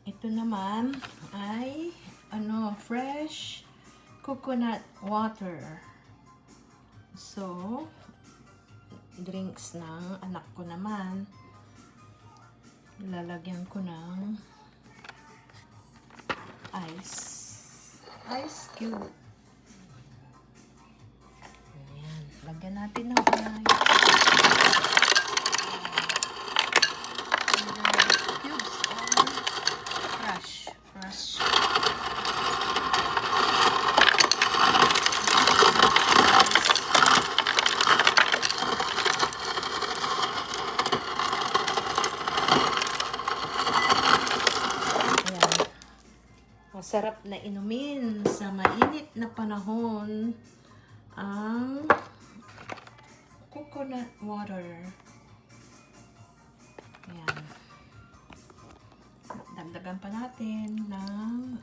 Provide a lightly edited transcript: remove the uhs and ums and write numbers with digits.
Ito naman ay fresh coconut water. So, drinks ng anak ko naman. Lalagyan ko ng ice cube. Ayan, lagyan natin ng ice. Cubes or fresh. Masarap na inumin sa mainit na panahon ang coconut water. Ayan. Dagdagan pa natin ng